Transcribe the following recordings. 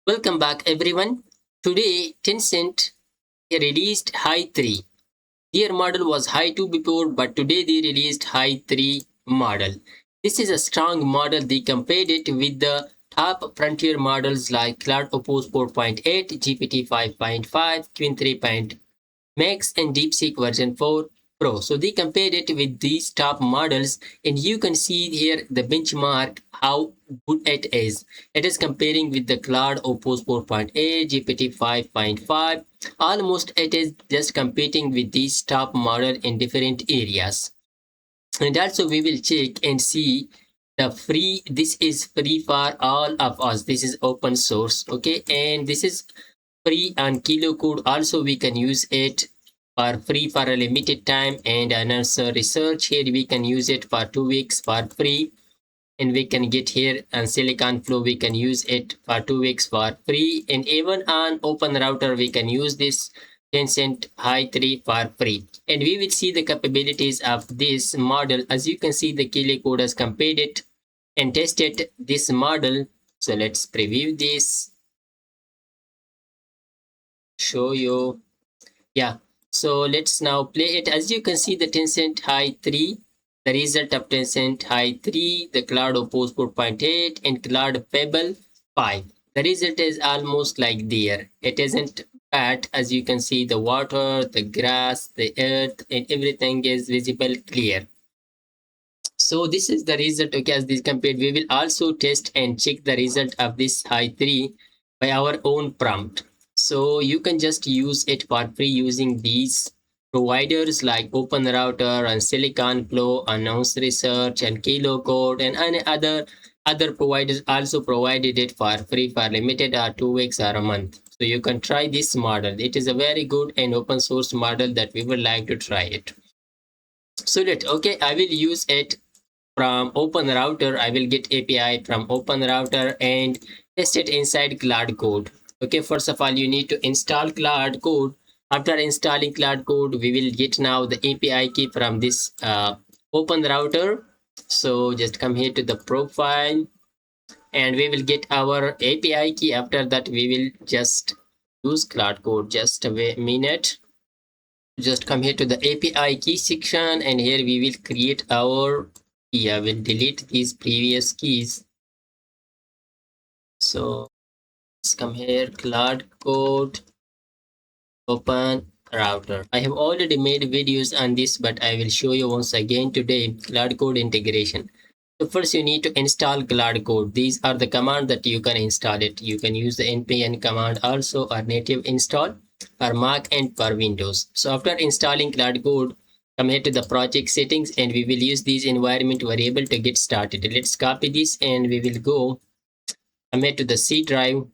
Welcome back, everyone. Today, Tencent released Hy3. Their model was Hy2 before, but today they released Hy3 model. This is a strong model. They compared it with the top frontier models like Cloud Opus 4.8, GPT 5.5, Queen 3. Max and DeepSeek version 4 Pro. So they compared it with these top models, and you can see here the benchmark how good it is. It is comparing with the Cloud Opus 4.8, GPT 5.5. Almost it is just competing with these top model in different areas. And also we will check and see the free. This is free for all of us. This is open source, okay, and this is free on kilo code. Also we can use it for free for a limited time, and another research here we can use it for 2 weeks for free, and we can get here on SiliconFlow we can use it for 2 weeks for free, and even on open router we can use this Tencent Hy3 for free. And we will see the capabilities of this model. As you can see, the kilo code has compared it and tested this model. So let's preview this, show you. Yeah, so let's now play it. As you can see, the Tencent Hy3, the result of Tencent Hy3, the Cloud Opus 4.8 and Cloud Pebble 5. The result is almost like there. It isn't bad. As you can see, the water, the grass, the earth, and everything is visible clear. So this is the result. Okay, as this compared, we will also test and check the result of this Hy3 by our own prompt. So you can just use it for free using these providers like Open Router and SiliconFlow, Announce Research, and Kilo Code, and any other providers also provided it for free for limited or 2 weeks or a month. So you can try this model. It is a very good and open source model that we would like to try it. So okay, I will use it from open router. I will get API from open router and test it inside Cloud Code. Okay, first of all you need to install Cloud Code. After installing Cloud Code, we will get now the API key from this open router. So just come here to the profile and we will get our API key. After that we will just use Cloud Code. Just a minute. Just come here to the API key section, and here we will create our key. I will delete these previous keys. So let's come here, Cloud Code, open router. I have already made videos on this, but I will show you once again today. Cloud Code integration. So first you need to install Cloud Code. These are the commands that you can install it. You can use the npm command also, or native install, for Mac and for Windows. So after installing Cloud Code, come here to the project settings and we will use this environment variable to get started. Let's copy this and we will go come here to the C drive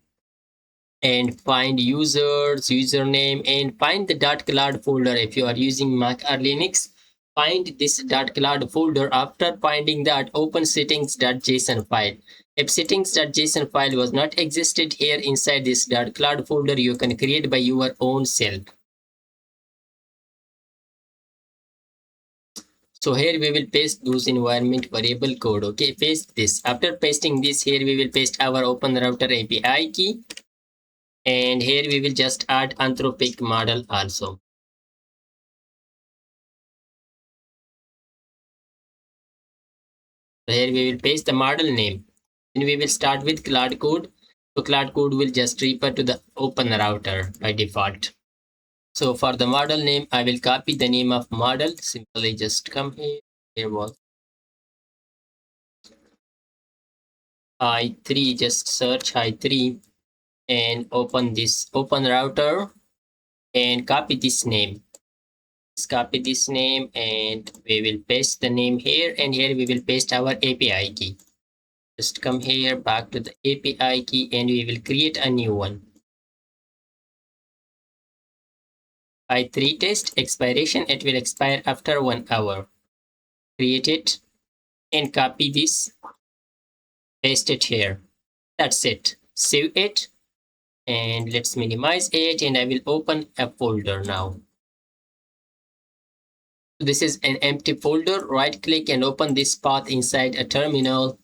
and find users, username, and find the .cloud folder. If you are using Mac or Linux, find this .cloud folder. After finding that, open settings.json file. If settings.json file was not existed here inside this .cloud folder, you can create by your own self. So here we will paste those environment variable code. Okay, paste this. After pasting this, here we will paste our open router API key. And here we will just add Anthropic model also. So here we will paste the model name. And we will start with Cloud Code. So Cloud Code will just refer to the open router by default. So for the model name, I will copy the name of model. Simply just come here. Here was Hy3. Just search Hy3 and open this open router and copy this name. Let's copy this name and we will paste the name here, and here we will paste our API key. Just come here back to the API key and we will create a new one. Hy3 test expiration, it will expire after 1 hour. Create it and copy this, paste it here. That's it. Save it and let's minimize it, and I will open a folder now. This is an empty folder. Right click and open this path inside a terminal.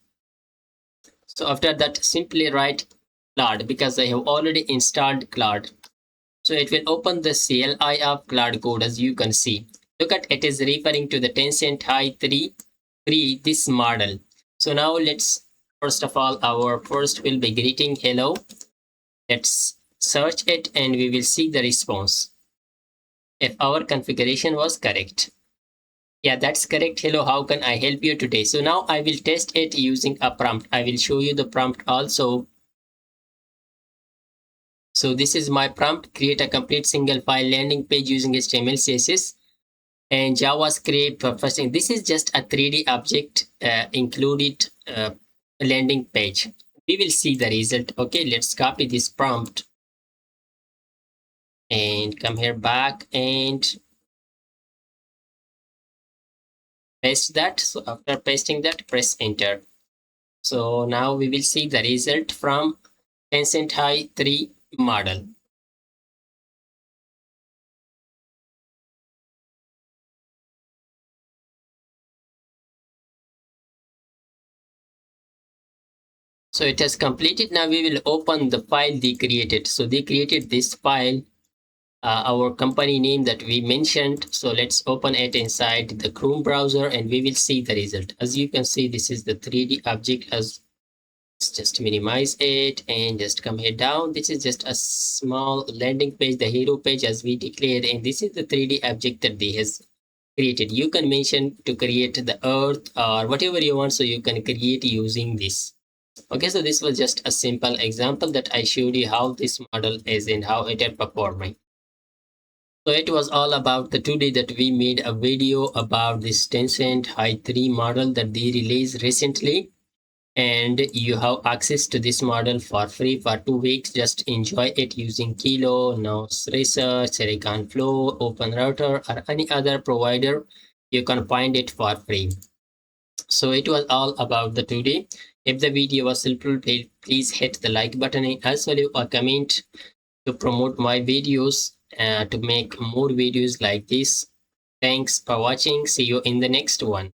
So after that, simply write Claude because I have already installed Claude. So it will open the CLI of Claude Code as you can see. Look at it is referring to the Tencent Hy3, this model. So now let's, first of all, our first will be greeting hello. Let's search it and we will see the response if our configuration was correct. Yeah, that's correct. Hello, how can I help you today? So now I will test it using a prompt. I will show you the prompt also. So this is my prompt: create a complete single file landing page using HTML, CSS, and JavaScript for first thing. This is just a 3D object included landing page. We will see the result. Okay, let's copy this prompt and come here back and paste that. So after pasting that, press enter. So now we will see the result from Tencent Hy3 model. So it has completed. Now we will open the file they created. So they created this file, our company name that we mentioned. So let's open it inside the Chrome browser and we will see the result. As you can see, this is the 3D object. As let's just minimize it and just come here down. This is just a small landing page, the hero page as we declared, and this is the 3D object that they has created. You can mention to create the earth or whatever you want, so you can create using this. Okay, so this was just a simple example that I showed you how this model is and how it is performing. So it was all about the today that we made a video about this Tencent Hy3 model that they released recently, and you have access to this model for free for 2 weeks. Just enjoy it using Kilo, Nose Research, SiliconFlow, OpenRouter, or any other provider. You can find it for free. So it was all about the today. If the video was helpful, please hit the like button and also leave a comment to promote my videos, to make more videos like this. Thanks for watching. See you in the next one.